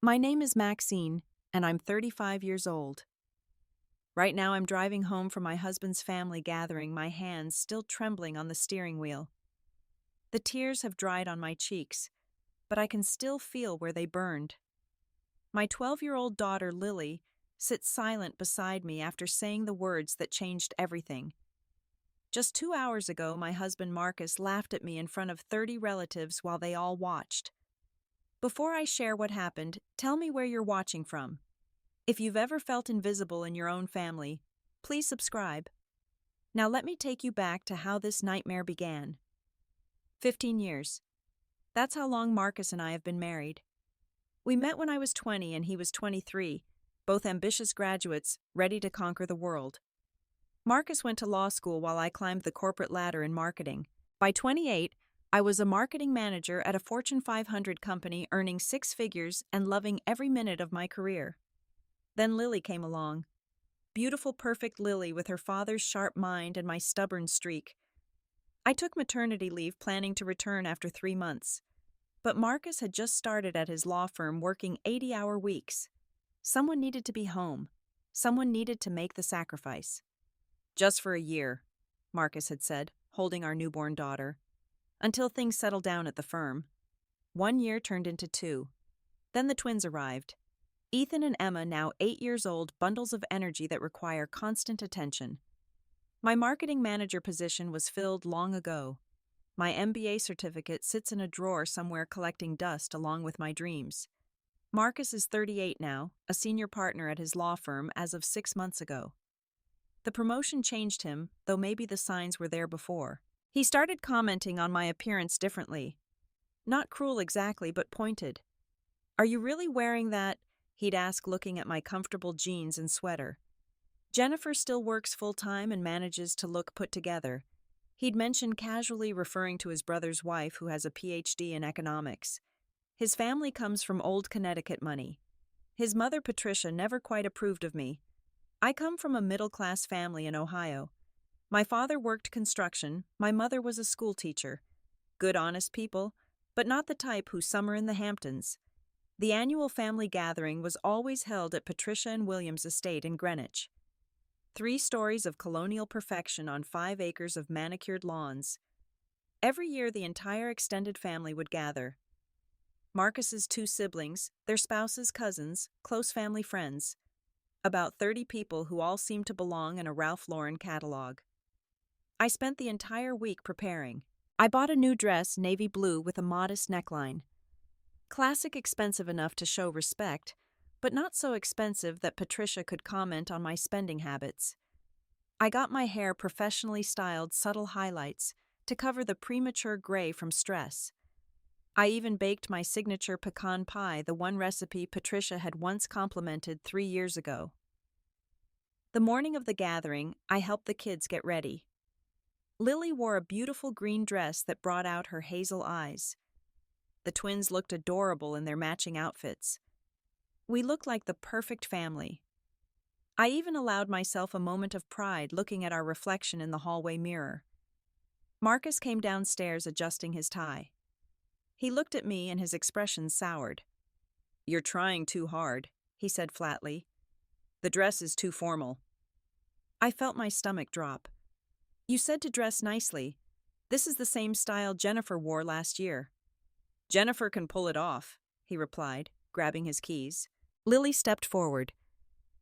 My name is Maxine, and I'm 35 years old. Right now, I'm driving home from my husband's family gathering, my hands still trembling on the steering wheel. The tears have dried on my cheeks, but I can still feel where they burned. My 12-year-old daughter, Lily, sits silent beside me after saying the words that changed everything. Just 2 hours ago, my husband Marcus laughed at me in front of 30 relatives while they all watched. Before I share what happened, tell me where you're watching from. If you've ever felt invisible in your own family, please subscribe. Now let me take you back to how this nightmare began. 15 years. That's how long Marcus and I have been married. We met when I was 20 and he was 23, both ambitious graduates ready to conquer the world. Marcus went to law school while I climbed the corporate ladder in marketing. By 28, I was a marketing manager at a Fortune 500 company, earning six figures and loving every minute of my career. Then Lily came along. Beautiful, perfect Lily with her father's sharp mind and my stubborn streak. I took maternity leave, planning to return after 3 months. But Marcus had just started at his law firm working 80-hour weeks. Someone needed to be home. Someone needed to make the sacrifice. Just for a year, Marcus had said, holding our newborn daughter. Until things settled down at the firm. 1 year turned into 2. Then the twins arrived. Ethan and Emma, now 8 years old, bundles of energy that require constant attention. My marketing manager position was filled long ago. My MBA certificate sits in a drawer somewhere collecting dust along with my dreams. Marcus is 38 now, a senior partner at his law firm as of 6 months ago. The promotion changed him, though maybe the signs were there before. He started commenting on my appearance differently. Not cruel exactly, but pointed. "Are you really wearing that?" he'd ask, looking at my comfortable jeans and sweater. "Jennifer still works full-time and manages to look put together." He'd mention casually, referring to his brother's wife who has a PhD in economics. His family comes from old Connecticut money. His mother, Patricia, never quite approved of me. I come from a middle-class family in Ohio. My father worked construction, my mother was a school teacher. Good, honest people, but not the type who summer in the Hamptons. The annual family gathering was always held at Patricia and William's estate in Greenwich. 3 stories of colonial perfection on 5 acres of manicured lawns. Every year the entire extended family would gather. Marcus's 2 siblings, their spouses, cousins, close family friends. About 30 people who all seemed to belong in a Ralph Lauren catalog. I spent the entire week preparing. I bought a new dress, navy blue with a modest neckline. Classic, expensive enough to show respect, but not so expensive that Patricia could comment on my spending habits. I got my hair professionally styled, subtle highlights to cover the premature gray from stress. I even baked my signature pecan pie, the one recipe Patricia had once complimented 3 years ago. The morning of the gathering, I helped the kids get ready. Lily wore a beautiful green dress that brought out her hazel eyes. The twins looked adorable in their matching outfits. We looked like the perfect family. I even allowed myself a moment of pride looking at our reflection in the hallway mirror. Marcus came downstairs adjusting his tie. He looked at me and his expression soured. "You're trying too hard," he said flatly. "The dress is too formal." I felt my stomach drop. "You said to dress nicely. This is the same style Jennifer wore last year." "Jennifer can pull it off," he replied, grabbing his keys. Lily stepped forward.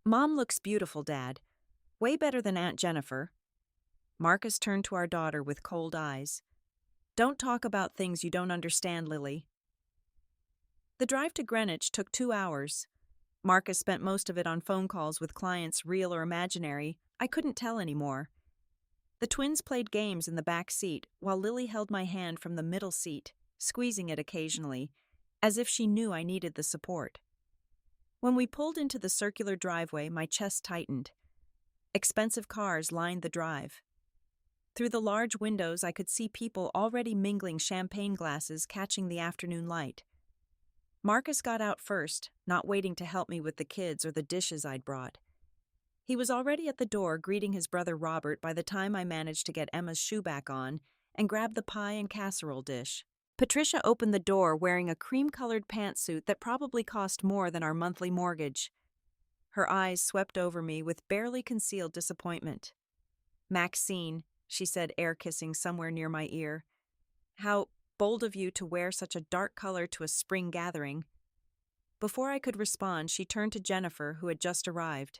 "Mom looks beautiful, Dad. Way better than Aunt Jennifer." Marcus turned to our daughter with cold eyes. "Don't talk about things you don't understand, Lily." The drive to Greenwich took 2 hours. Marcus spent most of it on phone calls with clients, real or imaginary. I couldn't tell anymore. The twins played games in the back seat, while Lily held my hand from the middle seat, squeezing it occasionally, as if she knew I needed the support. When we pulled into the circular driveway, my chest tightened. Expensive cars lined the drive. Through the large windows, I could see people already mingling champagne glasses, catching the afternoon light. Marcus got out first, not waiting to help me with the kids or the dishes I'd brought. He was already at the door greeting his brother Robert by the time I managed to get Emma's shoe back on and grab the pie and casserole dish. Patricia opened the door wearing a cream-colored pantsuit that probably cost more than our monthly mortgage. Her eyes swept over me with barely concealed disappointment. "Maxine," she said, air-kissing somewhere near my ear. "How bold of you to wear such a dark color to a spring gathering." Before I could respond, she turned to Jennifer, who had just arrived.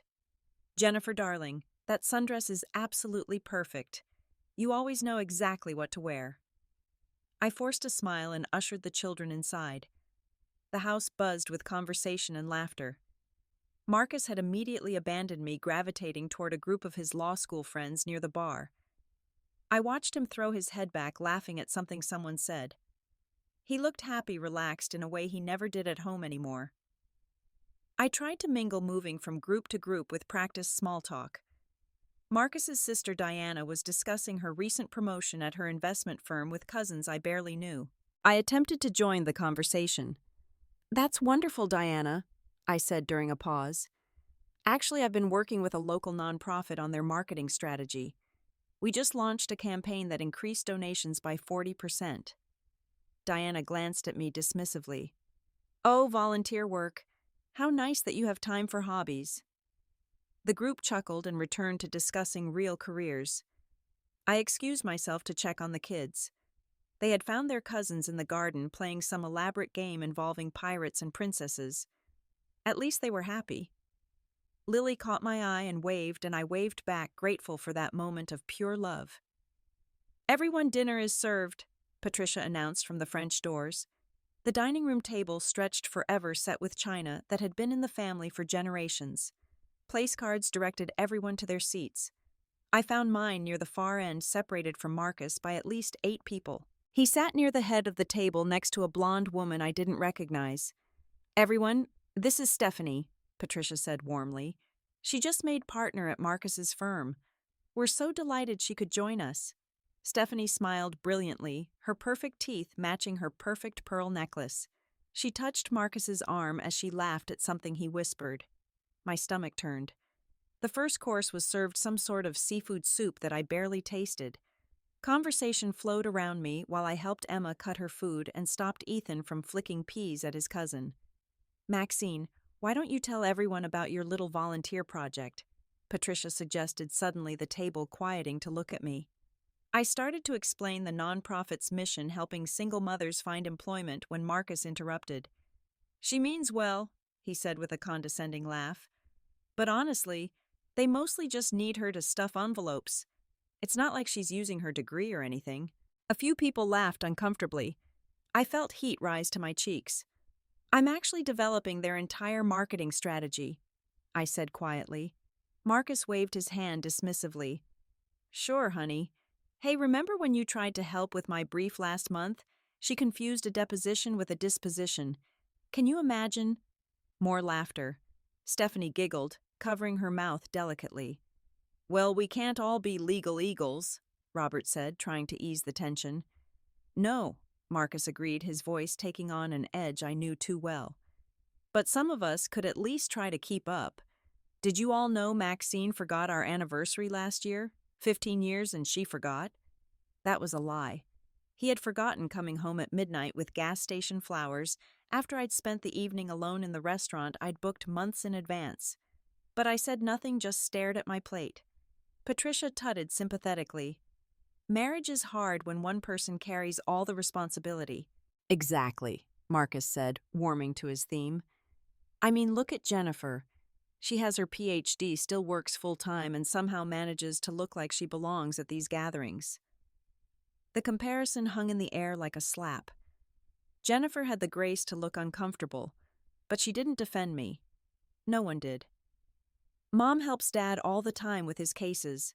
"Jennifer, darling, that sundress is absolutely perfect. You always know exactly what to wear." I forced a smile and ushered the children inside. The house buzzed with conversation and laughter. Marcus had immediately abandoned me, gravitating toward a group of his law school friends near the bar. I watched him throw his head back, laughing at something someone said. He looked happy, relaxed in a way he never did at home anymore. I tried to mingle, moving from group to group with practiced small talk. Marcus's sister Diana was discussing her recent promotion at her investment firm with cousins I barely knew. I attempted to join the conversation. "That's wonderful, Diana," I said during a pause. "Actually, I've been working with a local nonprofit on their marketing strategy. We just launched a campaign that increased donations by 40%. Diana glanced at me dismissively. "Oh, volunteer work. How nice that you have time for hobbies." The group chuckled and returned to discussing real careers. I excused myself to check on the kids. They had found their cousins in the garden playing some elaborate game involving pirates and princesses. At least they were happy. Lily caught my eye and I waved back, grateful for that moment of pure love. "Everyone, dinner is served," Patricia announced from the French doors. The dining room table stretched forever, set with china that had been in the family for generations. Place cards directed everyone to their seats. I found mine near the far end, separated from Marcus by at least 8 people. He sat near the head of the table next to a blonde woman I didn't recognize. "Everyone, this is Stephanie," Patricia said warmly. "She just made partner at Marcus's firm. We're so delighted she could join us." Stephanie smiled brilliantly, her perfect teeth matching her perfect pearl necklace. She touched Marcus's arm as she laughed at something he whispered. My stomach turned. The first course was served some sort of seafood soup that I barely tasted. Conversation flowed around me while I helped Emma cut her food and stopped Ethan from flicking peas at his cousin. "Maxine, why don't you tell everyone about your little volunteer project?" Patricia suggested, suddenly the table quieting to look at me. I started to explain the nonprofit's mission, helping single mothers find employment, when Marcus interrupted. "She means well," he said with a condescending laugh. "But honestly, they mostly just need her to stuff envelopes. It's not like she's using her degree or anything." A few people laughed uncomfortably. I felt heat rise to my cheeks. "I'm actually developing their entire marketing strategy," I said quietly. Marcus waved his hand dismissively. "Sure, honey. Hey, remember when you tried to help with my brief last month? She confused a deposition with a disposition. Can you imagine?" More laughter. Stephanie giggled, covering her mouth delicately. "Well, we can't all be legal eagles," Robert said, trying to ease the tension. "No," Marcus agreed, his voice taking on an edge I knew too well. "But some of us could at least try to keep up. Did you all know Maxine forgot our anniversary last year? 15 years and she forgot?" That was a lie. He had forgotten coming home at midnight with gas station flowers after I'd spent the evening alone in the restaurant I'd booked months in advance. But I said nothing, just stared at my plate. Patricia tutted sympathetically. "Marriage is hard when one person carries all the responsibility." "Exactly," Marcus said, warming to his theme. "I mean, look at Jennifer. She has her PhD, still works full-time, and somehow manages to look like she belongs at these gatherings." The comparison hung in the air like a slap. Jennifer had the grace to look uncomfortable, but she didn't defend me. No one did. "Mom helps Dad all the time with his cases,"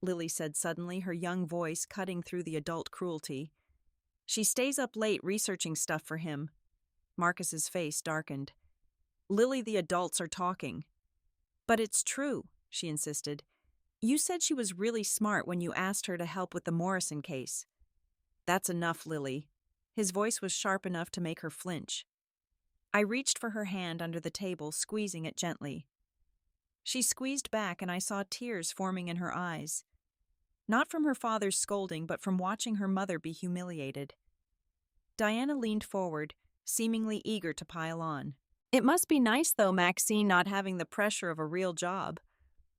Lily said suddenly, her young voice cutting through the adult cruelty. "She stays up late researching stuff for him." Marcus's face darkened. "Lily, the adults are talking." "But it's true," she insisted. "You said she was really smart when you asked her to help with the Morrison case." "That's enough, Lily." His voice was sharp enough to make her flinch. I reached for her hand under the table, squeezing it gently. She squeezed back, and I saw tears forming in her eyes. Not from her father's scolding, but from watching her mother be humiliated. Diana leaned forward, seemingly eager to pile on. It must be nice, though, Maxine, not having the pressure of a real job.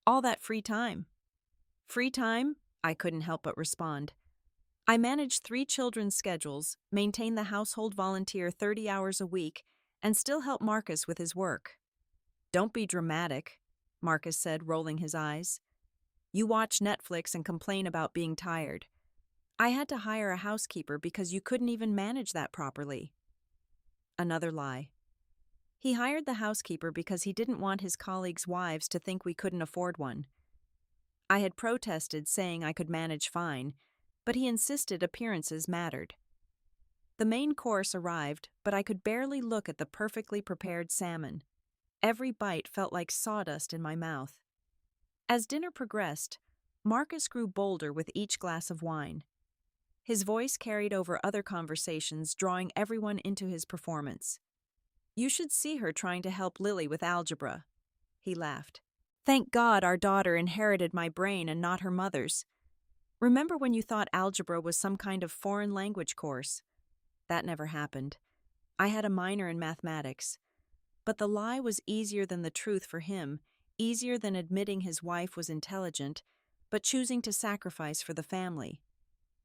All that free time. Free time? I couldn't help but respond. I manage 3 children's schedules, maintain the household volunteer 30 hours a week, and still help Marcus with his work. Don't be dramatic, Marcus said, rolling his eyes. You watch Netflix and complain about being tired. I had to hire a housekeeper because you couldn't even manage that properly. Another lie. He hired the housekeeper because he didn't want his colleagues' wives to think we couldn't afford one. I had protested, saying I could manage fine, but he insisted appearances mattered. The main course arrived, but I could barely look at the perfectly prepared salmon. Every bite felt like sawdust in my mouth. As dinner progressed, Marcus grew bolder with each glass of wine. His voice carried over other conversations, drawing everyone into his performance. You should see her trying to help Lily with algebra. He laughed. Thank God our daughter inherited my brain and not her mother's. Remember when you thought algebra was some kind of foreign language course? That never happened. I had a minor in mathematics. But the lie was easier than the truth for him, easier than admitting his wife was intelligent, but choosing to sacrifice for the family.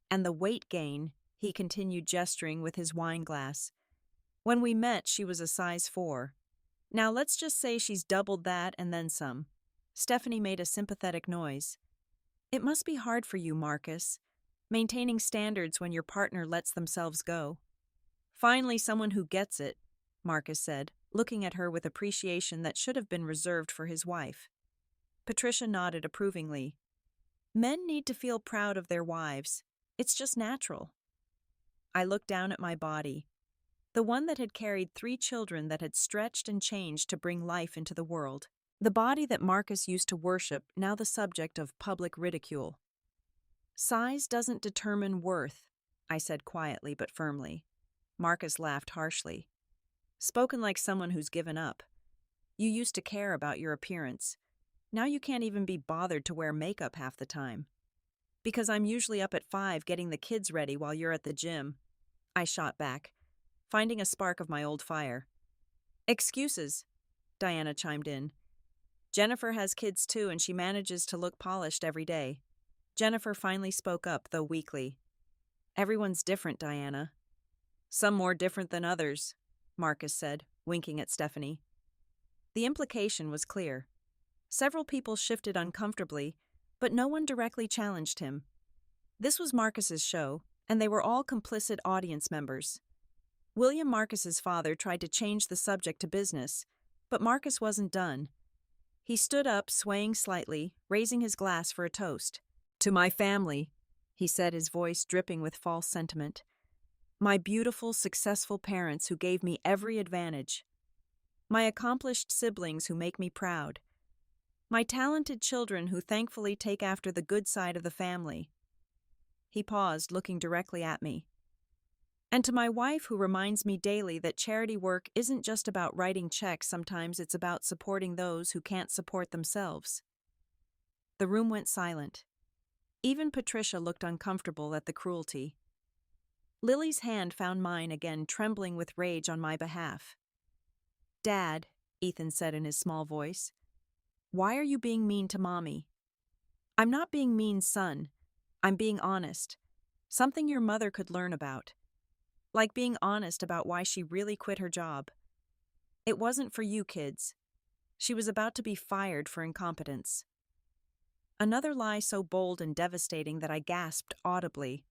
And the weight gain, he continued, gesturing with his wine glass. When we met, she was a size 4. Now let's just say she's doubled that and then some. Stephanie made a sympathetic noise. It must be hard for you, Marcus, maintaining standards when your partner lets themselves go. Finally, someone who gets it, Marcus said, looking at her with appreciation that should have been reserved for his wife. Patricia nodded approvingly. Men need to feel proud of their wives. It's just natural. I looked down at my body, the one that had carried 3 children that had stretched and changed to bring life into the world. The body that Marcus used to worship, now the subject of public ridicule. Size doesn't determine worth, I said quietly but firmly. Marcus laughed harshly. Spoken like someone who's given up. You used to care about your appearance. Now you can't even be bothered to wear makeup half the time. Because I'm usually up at 5 getting the kids ready while you're at the gym. I shot back, finding a spark of my old fire. Excuses, Diana chimed in. Jennifer has kids too, and she manages to look polished every day. Jennifer finally spoke up, though weakly. Everyone's different, Diana. Some more different than others, Marcus said, winking at Stephanie. The implication was clear. Several people shifted uncomfortably, but no one directly challenged him. This was Marcus's show, and they were all complicit audience members. William Marcus's father tried to change the subject to business, but Marcus wasn't done. He stood up, swaying slightly, raising his glass for a toast. To my family, he said, his voice dripping with false sentiment. My beautiful, successful parents who gave me every advantage. My accomplished siblings who make me proud. My talented children who thankfully take after the good side of the family. He paused, looking directly at me. And to my wife who reminds me daily that charity work isn't just about writing checks, sometimes it's about supporting those who can't support themselves. The room went silent. Even Patricia looked uncomfortable at the cruelty. Lily's hand found mine again, trembling with rage on my behalf. Dad, Ethan said in his small voice, why are you being mean to Mommy? I'm not being mean, son. I'm being honest. Something your mother could learn about. Like being honest about why she really quit her job. It wasn't for you kids. She was about to be fired for incompetence. Another lie so bold and devastating that I gasped audibly.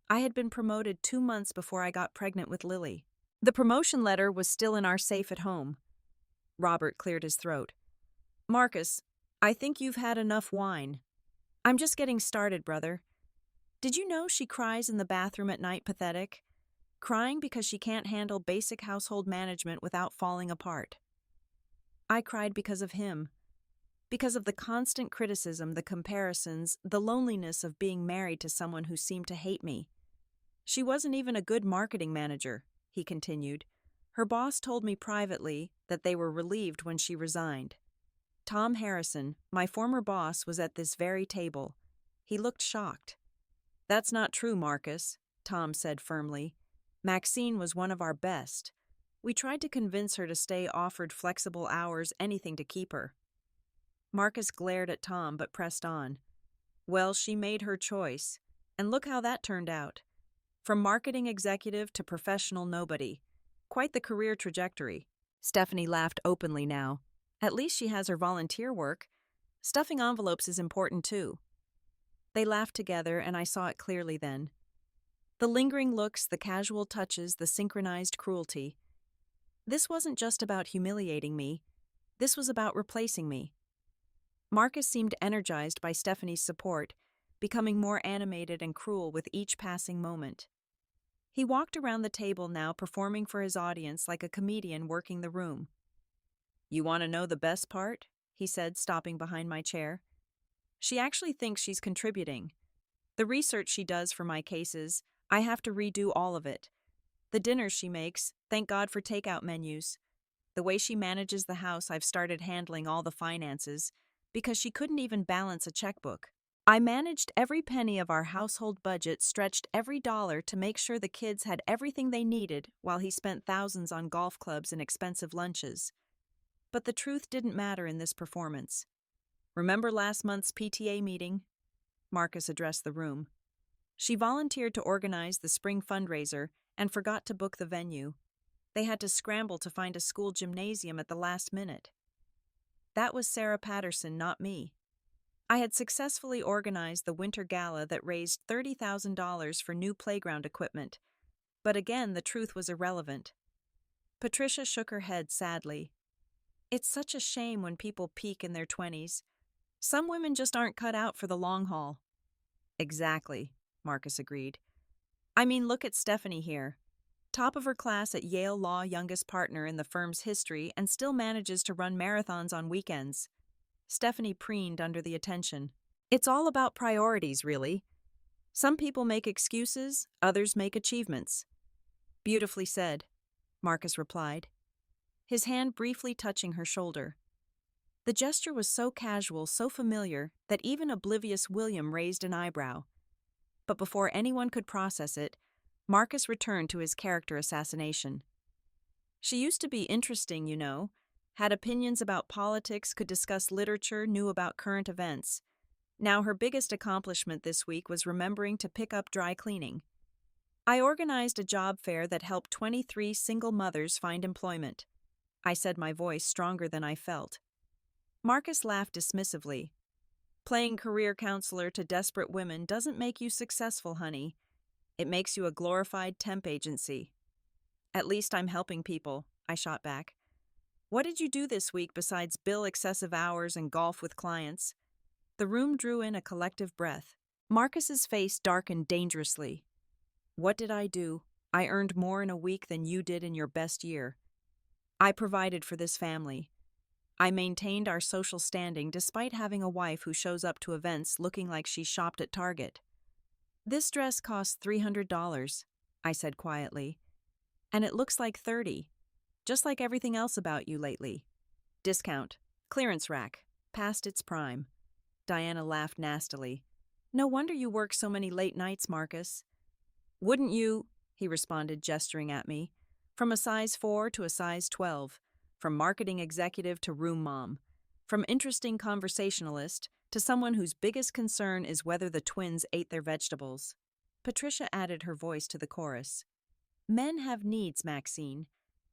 I had been promoted 2 months before I got pregnant with Lily. The promotion letter was still in our safe at home. Robert cleared his throat. Marcus, I think you've had enough wine. I'm just getting started, brother. Did you know she cries in the bathroom at night, pathetic? Crying because she can't handle basic household management without falling apart. I cried because of him. Because of the constant criticism, the comparisons, the loneliness of being married to someone who seemed to hate me. She wasn't even a good marketing manager, he continued. Her boss told me privately that they were relieved when she resigned. Tom Harrison, my former boss, was at this very table. He looked shocked. That's not true, Marcus, Tom said firmly. Maxine was one of our best. We tried to convince her to stay, offered flexible hours, anything to keep her. Marcus glared at Tom but pressed on. Well, she made her choice, and look how that turned out. From marketing executive to professional nobody. Quite the career trajectory. Stephanie laughed openly now. At least she has her volunteer work. Stuffing envelopes is important too. They laughed together, and I saw it clearly then. The lingering looks, the casual touches, the synchronized cruelty. This wasn't just about humiliating me. This was about replacing me. Marcus seemed energized by Stephanie's support, becoming more animated and cruel with each passing moment. He walked around the table now, performing for his audience like a comedian working the room. You want to know the best part? He said, stopping behind my chair. She actually thinks she's contributing. The research she does for my cases, I have to redo all of it. The dinners she makes, thank God for takeout menus. The way she manages the house, I've started handling all the finances, because she couldn't even balance a checkbook. I managed every penny of our household budget, stretched every dollar to make sure the kids had everything they needed while he spent thousands on golf clubs and expensive lunches. But the truth didn't matter in this performance. Remember last month's PTA meeting? Marcus addressed the room. She volunteered to organize the spring fundraiser and forgot to book the venue. They had to scramble to find a school gymnasium at the last minute. That was Sarah Patterson, not me. I had successfully organized the winter gala that raised $30,000 for new playground equipment, but again the truth was irrelevant. Patricia shook her head sadly. It's such a shame when people peak in their 20s. Some women just aren't cut out for the long haul. Exactly, Marcus agreed. I mean, look at Stephanie here. Top of her class at Yale Law, youngest partner in the firm's history, and still manages to run marathons on weekends. Stephanie preened under the attention. It's all about priorities, really. Some people make excuses, others make achievements. Beautifully said, Marcus replied, his hand briefly touching her shoulder. The gesture was so casual, so familiar, that even oblivious William raised an eyebrow. But before anyone could process it, Marcus returned to his character assassination. She used to be interesting, you know, had opinions about politics, could discuss literature, knew about current events. Now her biggest accomplishment this week was remembering to pick up dry cleaning. I organized a job fair that helped 23 single mothers find employment. I said, my voice stronger than I felt. Marcus laughed dismissively. Playing career counselor to desperate women doesn't make you successful, honey. It makes you a glorified temp agency. At least I'm helping people, I shot back. What did you do this week besides bill excessive hours and golf with clients? The room drew in a collective breath. Marcus's face darkened dangerously. What did I do? I earned more in a week than you did in your best year. I provided for this family. I maintained our social standing despite having a wife who shows up to events looking like she shopped at Target. This dress costs $300, I said quietly. And it looks like $30, just like everything else about you lately. Discount. Clearance rack. Past its prime. Diana laughed nastily. No wonder you work so many late nights, Marcus. Wouldn't you? He responded, gesturing at me. From a size 4 to a size 12. From marketing executive to room mom. From interesting conversationalist to someone whose biggest concern is whether the twins ate their vegetables. Patricia added her voice to the chorus. Men have needs, Maxine.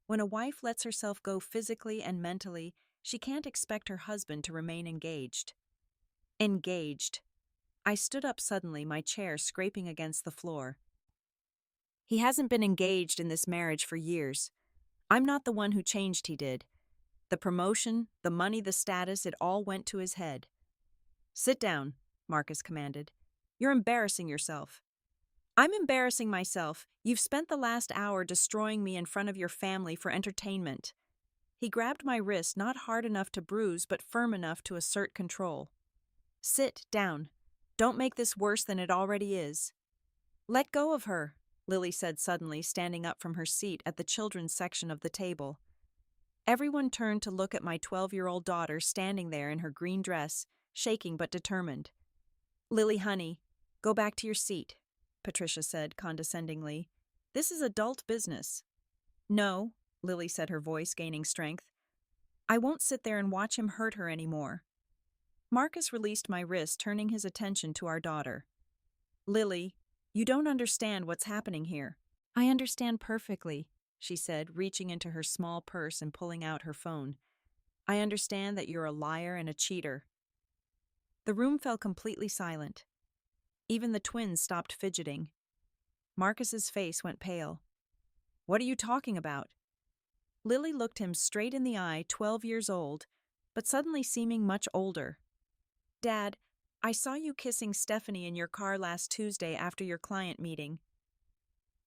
When a wife lets herself go physically and mentally, she can't expect her husband to remain engaged. Engaged. I stood up suddenly, my chair scraping against the floor. He hasn't been engaged in this marriage for years. I'm not the one who changed, he did. The promotion, the money, the status, it all went to his head. Sit down, Marcus commanded. You're embarrassing yourself. I'm embarrassing myself. You've spent the last hour destroying me in front of your family for entertainment. He grabbed my wrist, not hard enough to bruise, but firm enough to assert control. Sit down. Don't make this worse than it already is. Let go of her, Lily said suddenly, standing up from her seat at the children's section of the table. Everyone turned to look at my 12-year-old daughter standing there in her green dress, shaking but determined. Lily, honey, go back to your seat, Patricia said condescendingly. This is adult business. No, Lily said, her voice gaining strength. I won't sit there and watch him hurt her anymore. Marcus released my wrist, turning his attention to our daughter. Lily, you don't understand what's happening here. I understand perfectly, she said, reaching into her small purse and pulling out her phone. I understand that you're a liar and a cheater. The room fell completely silent. Even the twins stopped fidgeting. Marcus's face went pale. What are you talking about? Lily looked him straight in the eye, 12 years old, but suddenly seeming much older. Dad, I saw you kissing Stephanie in your car last Tuesday after your client meeting.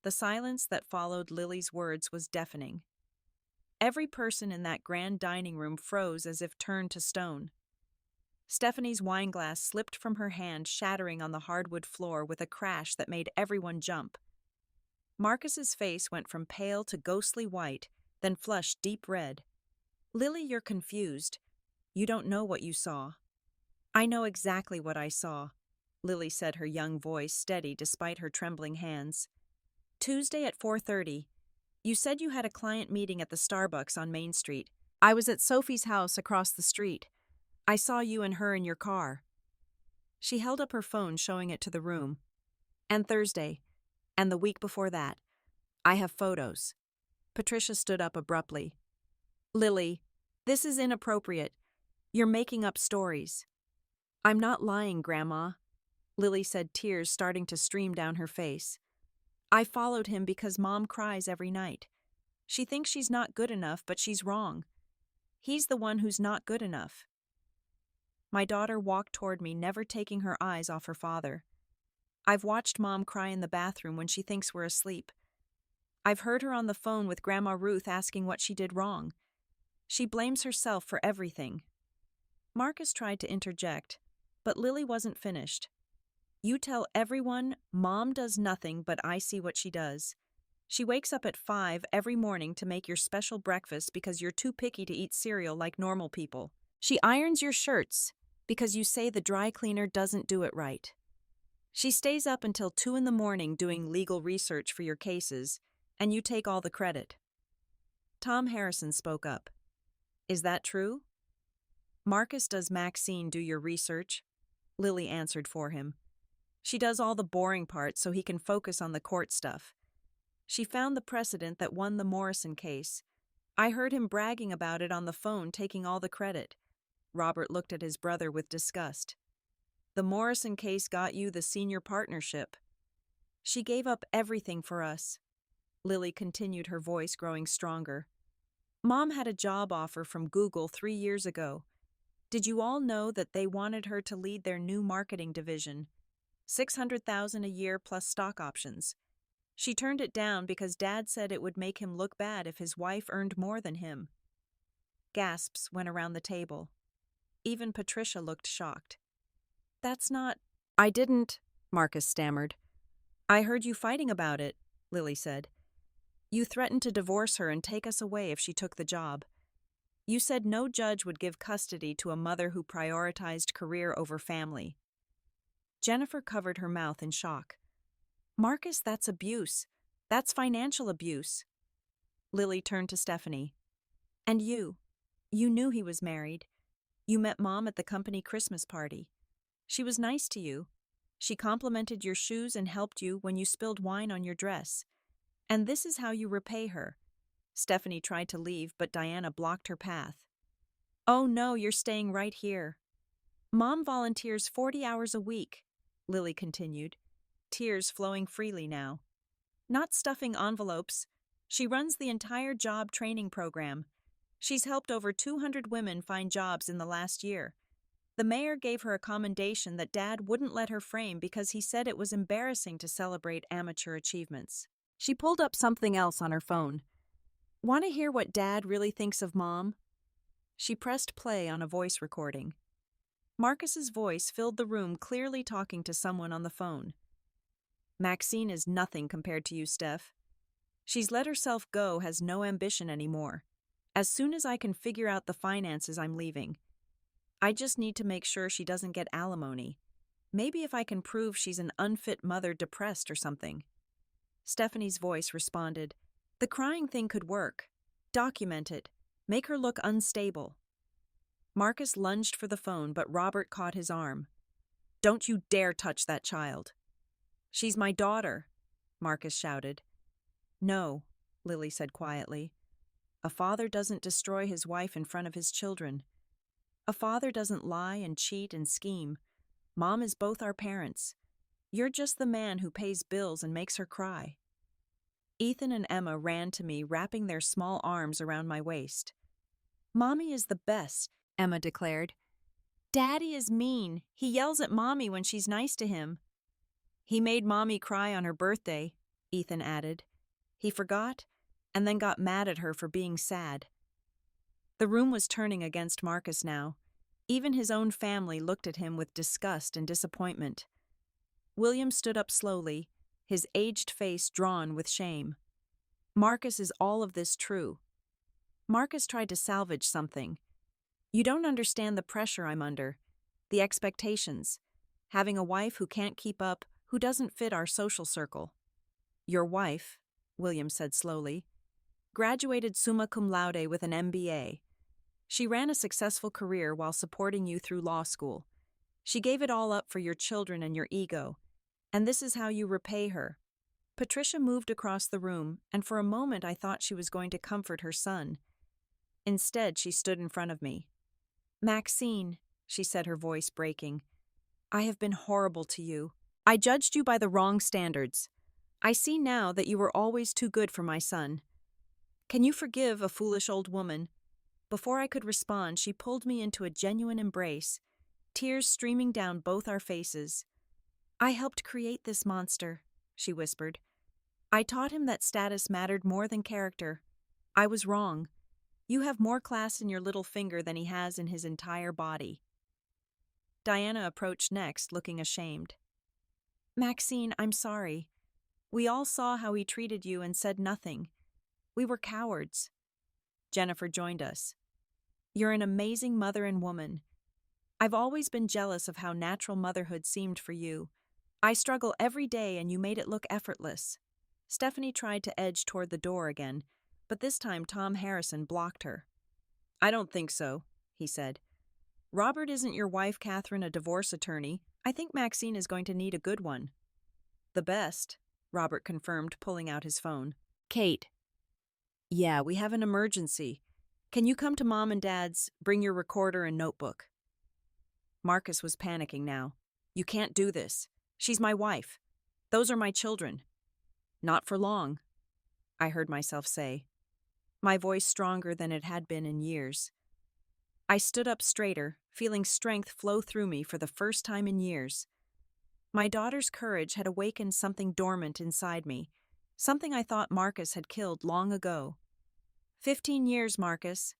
The silence that followed Lily's words was deafening. Every person in that grand dining room froze as if turned to stone. Stephanie's wineglass slipped from her hand, shattering on the hardwood floor with a crash that made everyone jump. Marcus's face went from pale to ghostly white, then flushed deep red. Lily, you're confused. You don't know what you saw. I know exactly what I saw, Lily said, her young voice steady despite her trembling hands. Tuesday at 4:30. You said you had a client meeting at the Starbucks on Main Street. I was at Sophie's house across the street. I saw you and her in your car. She held up her phone, showing it to the room. And Thursday, and the week before that. I have photos. Patricia stood up abruptly. Lily, this is inappropriate. You're making up stories. I'm not lying, Grandma, Lily said, tears starting to stream down her face. I followed him because Mom cries every night. She thinks she's not good enough, but she's wrong. He's the one who's not good enough. My daughter walked toward me, never taking her eyes off her father. I've watched Mom cry in the bathroom when she thinks we're asleep. I've heard her on the phone with Grandma Ruth asking what she did wrong. She blames herself for everything. Marcus tried to interject, but Lily wasn't finished. You tell everyone Mom does nothing, but I see what she does. She wakes up at 5 every morning to make your special breakfast because you're too picky to eat cereal like normal people. She irons your shirts because you say the dry cleaner doesn't do it right. She stays up until 2 in the morning doing legal research for your cases, and you take all the credit. Tom Harrison spoke up. Is that true? Marcus, does Maxine do your research? Lily answered for him. She does all the boring parts so he can focus on the court stuff. She found the precedent that won the Morrison case. I heard him bragging about it on the phone, taking all the credit. Robert looked at his brother with disgust. The Morrison case got you the senior partnership. She gave up everything for us. Lily continued, her voice growing stronger. Mom had a job offer from Google 3 years ago. Did you all know that they wanted her to lead their new marketing division? $600,000 a year plus stock options. She turned it down because Dad said it would make him look bad if his wife earned more than him. Gasps went around the table. Even Patricia looked shocked. That's not... I didn't, Marcus stammered. I heard you fighting about it, Lily said. You threatened to divorce her and take us away if she took the job. You said no judge would give custody to a mother who prioritized career over family. Jennifer covered her mouth in shock. Marcus, that's abuse. That's financial abuse. Lily turned to Stephanie. And you knew he was married. You met Mom at the company Christmas party. She was nice to you. She complimented your shoes and helped you when you spilled wine on your dress. And this is how you repay her. Stephanie tried to leave, but Diana blocked her path. Oh no, you're staying right here. Mom volunteers 40 hours a week, Lily continued, tears flowing freely now. Not stuffing envelopes. She runs the entire job training program. She's helped over 200 women find jobs in the last year. The mayor gave her a commendation that Dad wouldn't let her frame because he said it was embarrassing to celebrate amateur achievements. She pulled up something else on her phone. Want to hear what Dad really thinks of Mom? She pressed play on a voice recording. Marcus's voice filled the room, clearly talking to someone on the phone. Maxine is nothing compared to you, Steph. She's let herself go, has no ambition anymore. As soon as I can figure out the finances, I'm leaving. I just need to make sure she doesn't get alimony. Maybe if I can prove she's an unfit mother, depressed or something. Stephanie's voice responded. The crying thing could work. Document it. Make her look unstable. Marcus lunged for the phone, but Robert caught his arm. Don't you dare touch that child. She's my daughter, Marcus shouted. No, Lily said quietly. A father doesn't destroy his wife in front of his children. A father doesn't lie and cheat and scheme. Mom is both our parents. You're just the man who pays bills and makes her cry. Ethan and Emma ran to me, wrapping their small arms around my waist. Mommy is the best, Emma declared. Daddy is mean. He yells at Mommy when she's nice to him. He made Mommy cry on her birthday, Ethan added. He forgot and then got mad at her for being sad. The room was turning against Marcus now. Even his own family looked at him with disgust and disappointment. William stood up slowly, his aged face drawn with shame. Marcus, is all of this true? Marcus tried to salvage something. You don't understand the pressure I'm under, the expectations, having a wife who can't keep up, who doesn't fit our social circle. Your wife, William said slowly, graduated summa cum laude with an MBA. She ran a successful career while supporting you through law school. She gave it all up for your children and your ego, and this is how you repay her. Patricia moved across the room, and for a moment I thought she was going to comfort her son. Instead, she stood in front of me. Maxine, she said, her voice breaking, I have been horrible to you. I judged you by the wrong standards. I see now that you were always too good for my son. Can you forgive a foolish old woman? Before I could respond, she pulled me into a genuine embrace, tears streaming down both our faces. I helped create this monster, she whispered. I taught him that status mattered more than character. I was wrong. You have more class in your little finger than he has in his entire body. Diana approached next, looking ashamed. Maxine, I'm sorry. We all saw how he treated you and said nothing. We were cowards. Jennifer joined us. You're an amazing mother and woman. I've always been jealous of how natural motherhood seemed for you. I struggle every day and you made it look effortless. Stephanie tried to edge toward the door again, but this time Tom Harrison blocked her. I don't think so, he said. Robert isn't your wife, Catherine, a divorce attorney. I think Maxine is going to need a good one. The best, Robert confirmed, pulling out his phone. Kate. Yeah, we have an emergency. Can you come to Mom and Dad's? Bring your recorder and notebook. Marcus was panicking now. You can't do this. She's my wife. Those are my children. Not for long, I heard myself say, my voice stronger than it had been in years. I stood up straighter, feeling strength flow through me for the first time in years. My daughter's courage had awakened something dormant inside me, something I thought Marcus had killed long ago. 15 years, Marcus,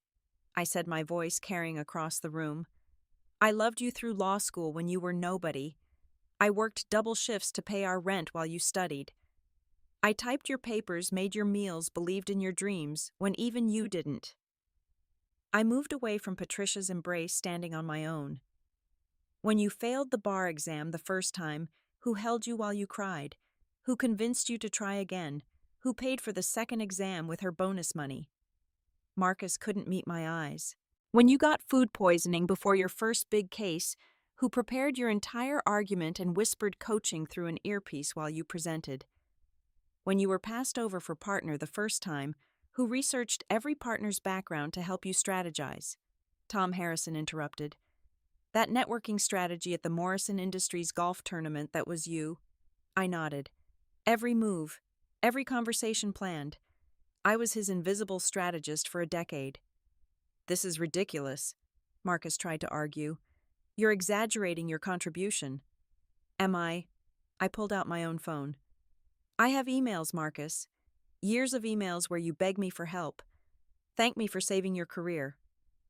I said, my voice carrying across the room. I loved you through law school when you were nobody. I worked double shifts to pay our rent while you studied. I typed your papers, made your meals, believed in your dreams, when even you didn't. I moved away from Patricia's embrace, standing on my own. When you failed the bar exam the first time, who held you while you cried? Who convinced you to try again? Who paid for the second exam with her bonus money? Marcus couldn't meet my eyes. When you got food poisoning before your first big case, who prepared your entire argument and whispered coaching through an earpiece while you presented? When you were passed over for partner the first time, who researched every partner's background to help you strategize? Tom Harrison interrupted. That networking strategy at the Morrison Industries golf tournament, that was you. I nodded. Every move, every conversation planned. I was his invisible strategist for a decade. This is ridiculous, Marcus tried to argue. You're exaggerating your contribution. Am I? I pulled out my own phone. I have emails, Marcus. Years of emails where you beg me for help. Thank me for saving your career.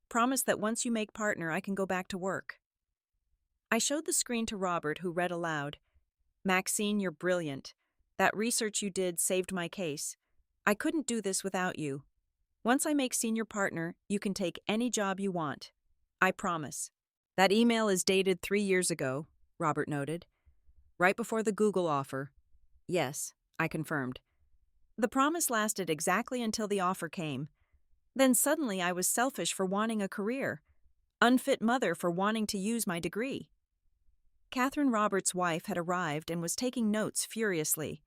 Promise that once you make partner, I can go back to work. I showed the screen to Robert, who read aloud. Maxine, you're brilliant. That research you did saved my case. I couldn't do this without you. Once I make senior partner, you can take any job you want. I promise. That email is dated 3 years ago, Robert noted. Right before the Google offer. Yes, I confirmed. The promise lasted exactly until the offer came. Then suddenly I was selfish for wanting a career, unfit mother for wanting to use my degree. Catherine Roberts' wife had arrived and was taking notes furiously.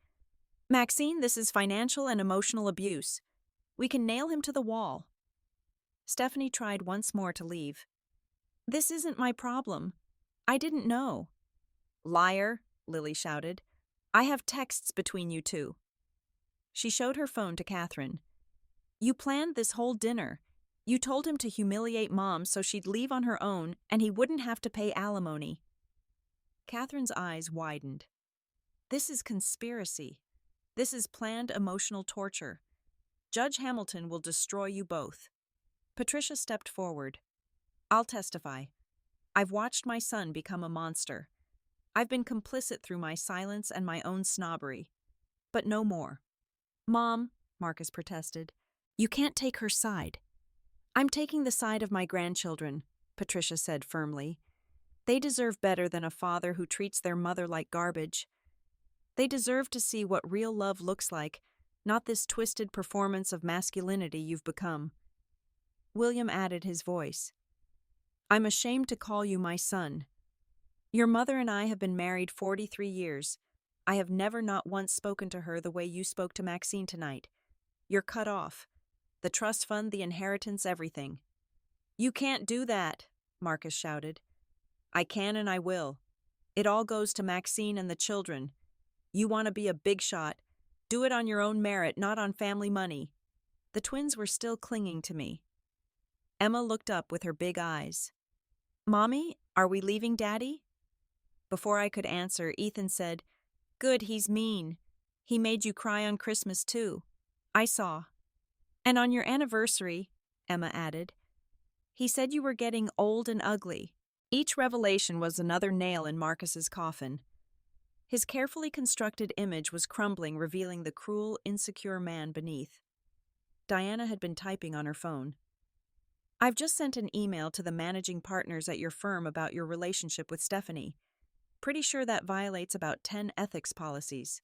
Maxine, this is financial and emotional abuse. We can nail him to the wall. Stephanie tried once more to leave. This isn't my problem. I didn't know. Liar, Lily shouted. I have texts between you two. She showed her phone to Catherine. You planned this whole dinner. You told him to humiliate Mom so she'd leave on her own and he wouldn't have to pay alimony. Catherine's eyes widened. This is conspiracy. This is planned emotional torture. Judge Hamilton will destroy you both. Patricia stepped forward. I'll testify. I've watched my son become a monster. I've been complicit through my silence and my own snobbery. But no more. Mom, Marcus protested, you can't take her side. I'm taking the side of my grandchildren, Patricia said firmly. They deserve better than a father who treats their mother like garbage. They deserve to see what real love looks like, not this twisted performance of masculinity you've become. William added his voice. I'm ashamed to call you my son. Your mother and I have been married 43 years. I have never not once spoken to her the way you spoke to Maxine tonight. You're cut off. The trust fund, the inheritance, everything. You can't do that, Marcus shouted. I can and I will. It all goes to Maxine and the children. You want to be a big shot. Do it on your own merit, not on family money. The twins were still clinging to me. Emma looked up with her big eyes. Mommy, are we leaving Daddy? Before I could answer, Ethan said, Good, he's mean. He made you cry on Christmas too. I saw. And on your anniversary, Emma added. He said you were getting old and ugly. Each revelation was another nail in Marcus's coffin. His carefully constructed image was crumbling, revealing the cruel, insecure man beneath. Diana had been typing on her phone. I've just sent an email to the managing partners at your firm about your relationship with Stephanie. Pretty sure that violates about 10 ethics policies.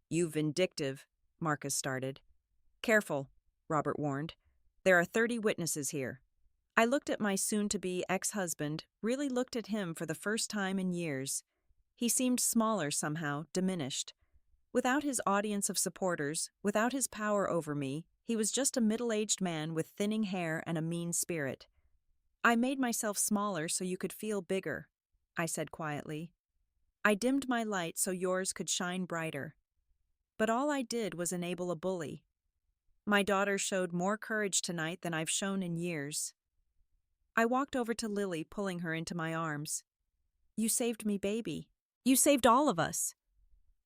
You vindictive, Marcus started. Careful, Robert warned. There are 30 witnesses here. I looked at my soon-to-be ex-husband, really looked at him for the first time in years. He seemed smaller somehow, diminished. Without his audience of supporters, without his power over me, he was just a middle-aged man with thinning hair and a mean spirit. I made myself smaller so you could feel bigger, I said quietly. I dimmed my light so yours could shine brighter. But all I did was enable a bully. My daughter showed more courage tonight than I've shown in years. I walked over to Lily, pulling her into my arms. You saved me, baby. You saved all of us.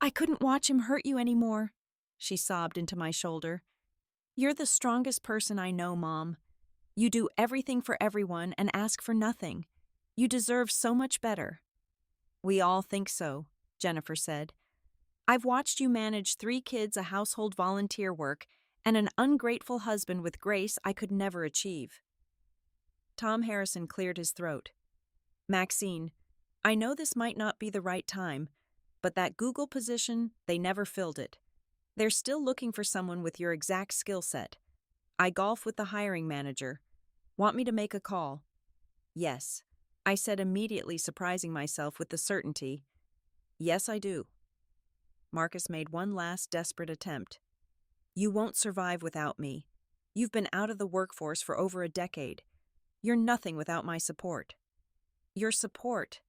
I couldn't watch him hurt you anymore, she sobbed into my shoulder. You're the strongest person I know, Mom. You do everything for everyone and ask for nothing. You deserve so much better. We all think so, Jennifer said. I've watched you manage 3 kids, a household volunteer work, and an ungrateful husband with grace I could never achieve. Tom Harrison cleared his throat. Maxine, I know this might not be the right time, but that Google position, they never filled it. They're still looking for someone with your exact skill set. I golf with the hiring manager. Want me to make a call? Yes, I said immediately, surprising myself with the certainty. Yes, I do. Marcus made one last desperate attempt. You won't survive without me. You've been out of the workforce for over a decade. You're nothing without my support. Your support?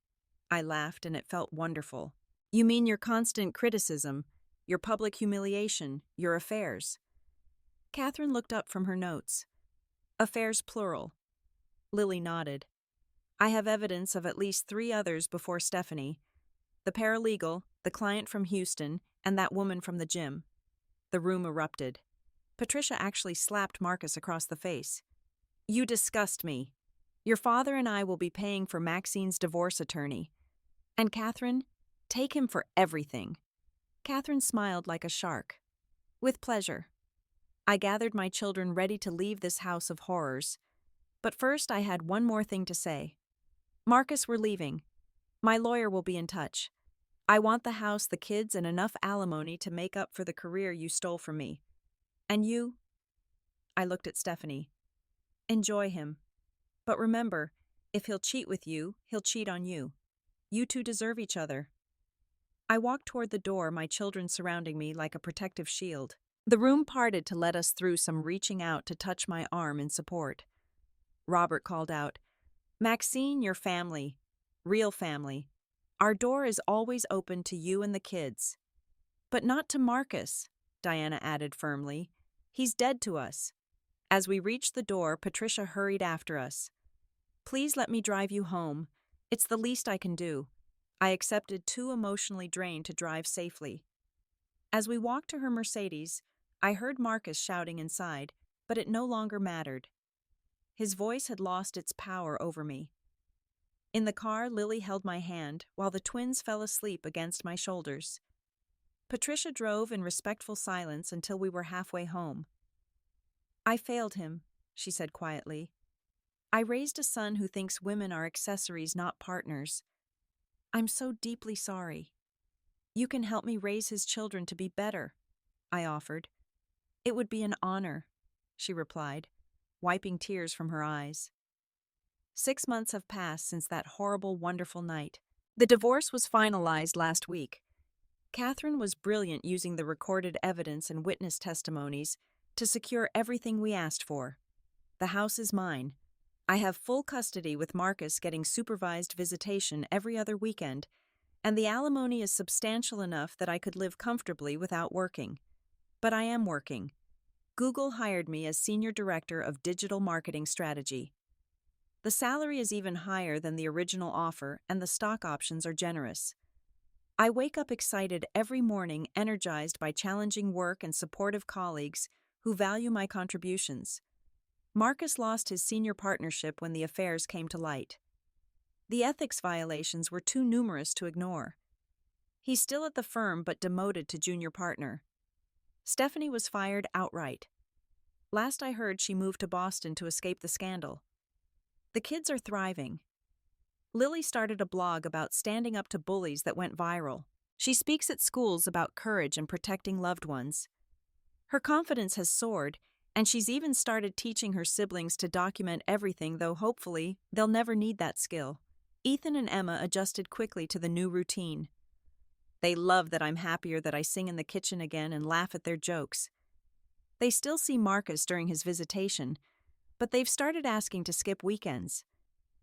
I laughed, and it felt wonderful. You mean your constant criticism, your public humiliation, your affairs? Catherine looked up from her notes. Affairs plural. Lily nodded. I have evidence of at least 3 others before Stephanie. The paralegal, the client from Houston, and that woman from the gym. The room erupted. Patricia actually slapped Marcus across the face. You disgust me. Your father and I will be paying for Maxine's divorce attorney. And Catherine, take him for everything. Catherine smiled like a shark. With pleasure. I gathered my children ready to leave this house of horrors. But first I had one more thing to say. Marcus, we're leaving. My lawyer will be in touch. I want the house, the kids, and enough alimony to make up for the career you stole from me. And you? I looked at Stephanie. Enjoy him. But remember, if he'll cheat with you, he'll cheat on you. You two deserve each other. I walked toward the door, my children surrounding me like a protective shield. The room parted to let us through, some reaching out to touch my arm in support. Robert called out, Maxine, your family. Real family. Our door is always open to you and the kids. But not to Marcus, Diana added firmly. He's dead to us. As we reached the door, Patricia hurried after us. Please let me drive you home. It's the least I can do. I accepted, too emotionally drained to drive safely. As we walked to her Mercedes, I heard Marcus shouting inside, but it no longer mattered. His voice had lost its power over me. In the car, Lily held my hand, while the twins fell asleep against my shoulders. Patricia drove in respectful silence until we were halfway home. I failed him, she said quietly. I raised a son who thinks women are accessories, not partners. I'm so deeply sorry. You can help me raise his children to be better, I offered. It would be an honor, she replied, wiping tears from her eyes. 6 months have passed since that horrible, wonderful night. The divorce was finalized last week. Catherine was brilliant using the recorded evidence and witness testimonies to secure everything we asked for. The house is mine. I have full custody with Marcus getting supervised visitation every other weekend, and the alimony is substantial enough that I could live comfortably without working. But I am working. Google hired me as Senior Director of Digital Marketing Strategy. The salary is even higher than the original offer, and the stock options are generous. I wake up excited every morning, energized by challenging work and supportive colleagues who value my contributions. Marcus lost his senior partnership when the affairs came to light. The ethics violations were too numerous to ignore. He's still at the firm but demoted to junior partner. Stephanie was fired outright. Last I heard, she moved to Boston to escape the scandal. The kids are thriving. Lily started a blog about standing up to bullies that went viral. She speaks at schools about courage and protecting loved ones. Her confidence has soared, and she's even started teaching her siblings to document everything, though hopefully they'll never need that skill. Ethan and Emma adjusted quickly to the new routine. They love that I'm happier, that I sing in the kitchen again and laugh at their jokes. They still see Marcus during his visitation, but they've started asking to skip weekends.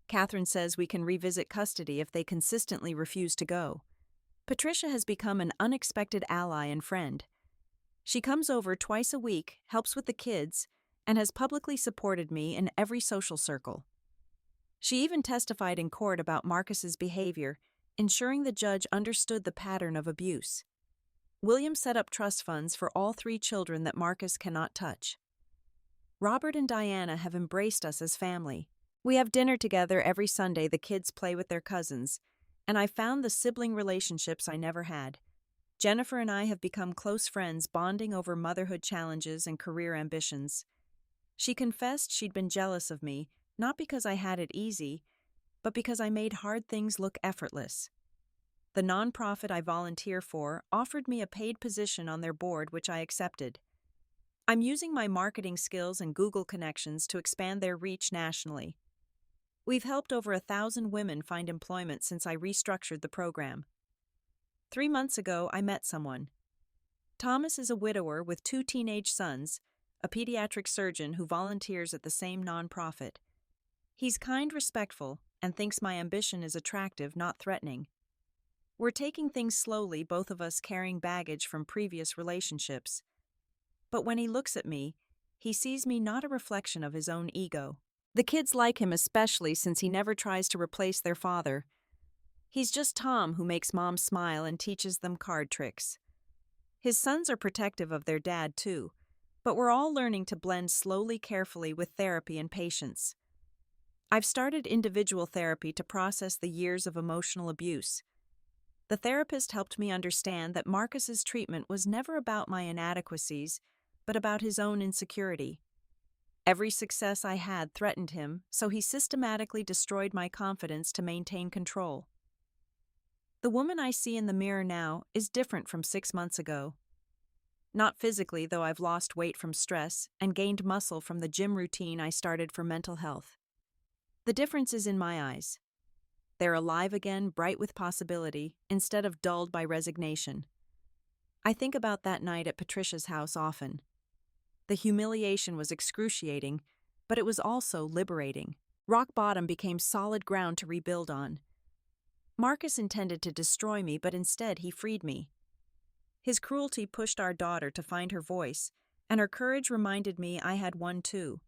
Catherine says we can revisit custody if they consistently refuse to go. Patricia has become an unexpected ally and friend. She comes over twice a week, helps with the kids, and has publicly supported me in every social circle. She even testified in court about Marcus's behavior, ensuring the judge understood the pattern of abuse. William set up trust funds for all 3 children that Marcus cannot touch. Robert and Diana have embraced us as family. We have dinner together every Sunday, the kids play with their cousins, and I found the sibling relationships I never had. Jennifer and I have become close friends, bonding over motherhood challenges and career ambitions. She confessed she'd been jealous of me, not because I had it easy, but because I made hard things look effortless. The nonprofit I volunteer for offered me a paid position on their board, which I accepted. I'm using my marketing skills and Google connections to expand their reach nationally. We've helped over 1,000 women find employment since I restructured the program. 3 months ago, I met someone. Thomas is a widower with 2 teenage sons, a pediatric surgeon who volunteers at the same nonprofit. He's kind, respectful, and thinks my ambition is attractive, not threatening. We're taking things slowly, both of us carrying baggage from previous relationships. But when he looks at me, he sees me not a reflection of his own ego. The kids like him especially since he never tries to replace their father. He's just Tom who makes mom smile and teaches them card tricks. His sons are protective of their dad too, but we're all learning to blend slowly, carefully with therapy and patience. I've started individual therapy to process the years of emotional abuse. The therapist helped me understand that Marcus's treatment was never about my inadequacies, but about his own insecurity. Every success I had threatened him, so he systematically destroyed my confidence to maintain control. The woman I see in the mirror now is different from 6 months ago. Not physically, though I've lost weight from stress and gained muscle from the gym routine I started for mental health. The difference is in my eyes. They're alive again, bright with possibility, instead of dulled by resignation. I think about that night at Patricia's house often. The humiliation was excruciating, but it was also liberating. Rock bottom became solid ground to rebuild on. Marcus intended to destroy me, but instead he freed me. His cruelty pushed our daughter to find her voice, and her courage reminded me I had one too.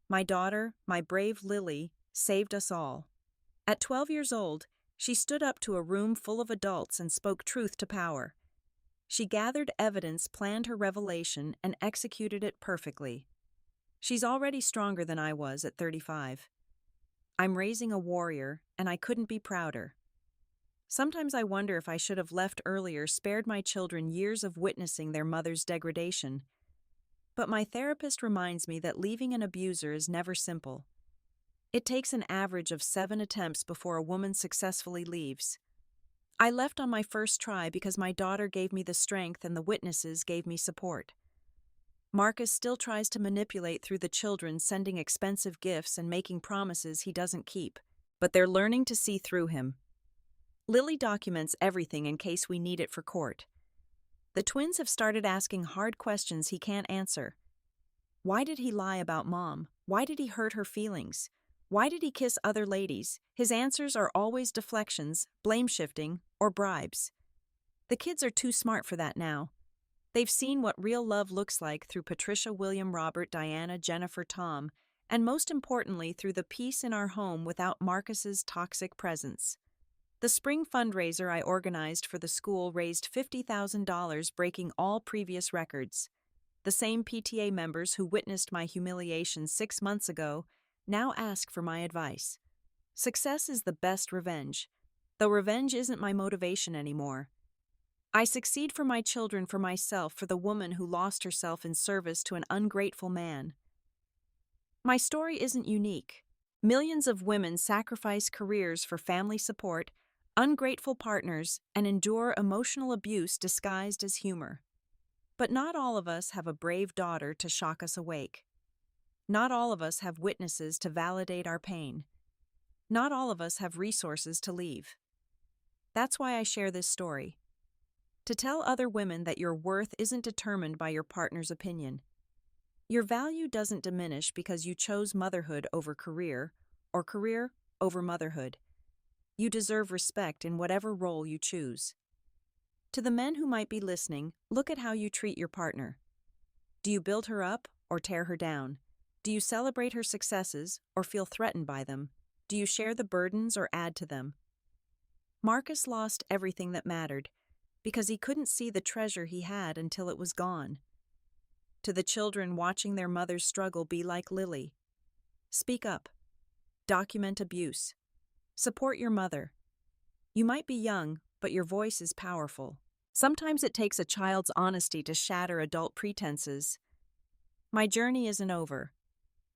My daughter, my brave Lily, saved us all. At 12 years old, she stood up to a room full of adults and spoke truth to power. She gathered evidence, planned her revelation, and executed it perfectly. She's already stronger than I was at 35. I'm raising a warrior, and I couldn't be prouder. Sometimes I wonder if I should have left earlier, spared my children years of witnessing their mother's degradation. But my therapist reminds me that leaving an abuser is never simple. It takes an average of 7 attempts before a woman successfully leaves. I left on my first try because my daughter gave me the strength and the witnesses gave me support. Marcus still tries to manipulate through the children, sending expensive gifts and making promises he doesn't keep, but they're learning to see through him. Lily documents everything in case we need it for court. The twins have started asking hard questions he can't answer. Why did he lie about Mom? Why did he hurt her feelings? Why did he kiss other ladies? His answers are always deflections, blame shifting, or bribes. The kids are too smart for that now. They've seen what real love looks like through Patricia, William, Robert, Diana, Jennifer, Tom, and most importantly through the peace in our home without Marcus's toxic presence. The spring fundraiser I organized for the school raised $50,000, breaking all previous records. The same PTA members who witnessed my humiliation 6 months ago now ask for my advice. Success is the best revenge, though revenge isn't my motivation anymore. I succeed for my children, for myself, for the woman who lost herself in service to an ungrateful man. My story isn't unique. Millions of women sacrifice careers for family support, ungrateful partners, and endure emotional abuse disguised as humor. But not all of us have a brave daughter to shock us awake. Not all of us have witnesses to validate our pain. Not all of us have resources to leave. That's why I share this story. To tell other women that your worth isn't determined by your partner's opinion. Your value doesn't diminish because you chose motherhood over career, or career over motherhood. You deserve respect in whatever role you choose. To the men who might be listening, look at how you treat your partner. Do you build her up or tear her down? Do you celebrate her successes or feel threatened by them? Do you share the burdens or add to them? Marcus lost everything that mattered because he couldn't see the treasure he had until it was gone. To the children watching their mothers struggle, be like Lily. Speak up. Document abuse. Support your mother. You might be young, but your voice is powerful. Sometimes it takes a child's honesty to shatter adult pretenses. My journey isn't over.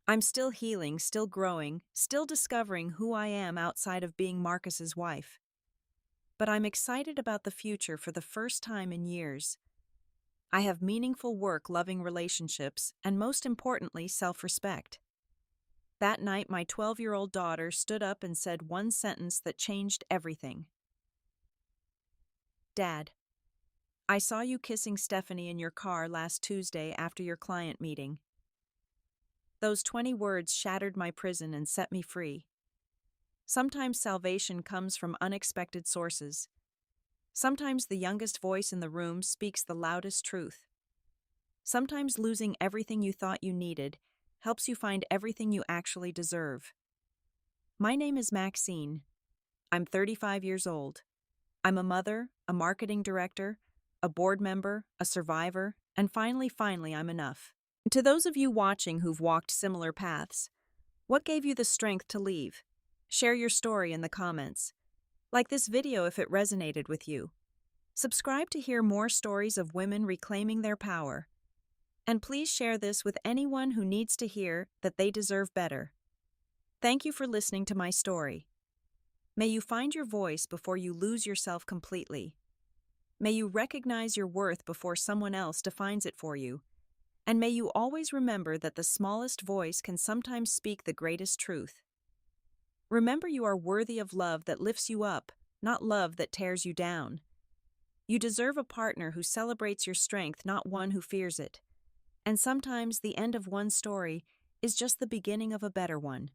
I'm still healing, still growing, still discovering who I am outside of being Marcus's wife. But I'm excited about the future for the first time in years. I have meaningful work, loving relationships, and most importantly, self-respect. That night, my 12-year-old daughter stood up and said one sentence that changed everything. Dad, I saw you kissing Stephanie in your car last Tuesday after your client meeting. Those 20 words shattered my prison and set me free. Sometimes salvation comes from unexpected sources. Sometimes the youngest voice in the room speaks the loudest truth. Sometimes losing everything you thought you needed helps you find everything you actually deserve. My name is Maxine. I'm 35 years old. I'm a mother, a marketing director, a board member, a survivor, and finally, I'm enough. To those of you watching who've walked similar paths, what gave you the strength to leave? Share your story in the comments. Like this video if it resonated with you. Subscribe to hear more stories of women reclaiming their power. And please share this with anyone who needs to hear that they deserve better. Thank you for listening to my story. May you find your voice before you lose yourself completely. May you recognize your worth before someone else defines it for you. And may you always remember that the smallest voice can sometimes speak the greatest truth. Remember, you are worthy of love that lifts you up, not love that tears you down. You deserve a partner who celebrates your strength, not one who fears it. And sometimes the end of one story is just the beginning of a better one.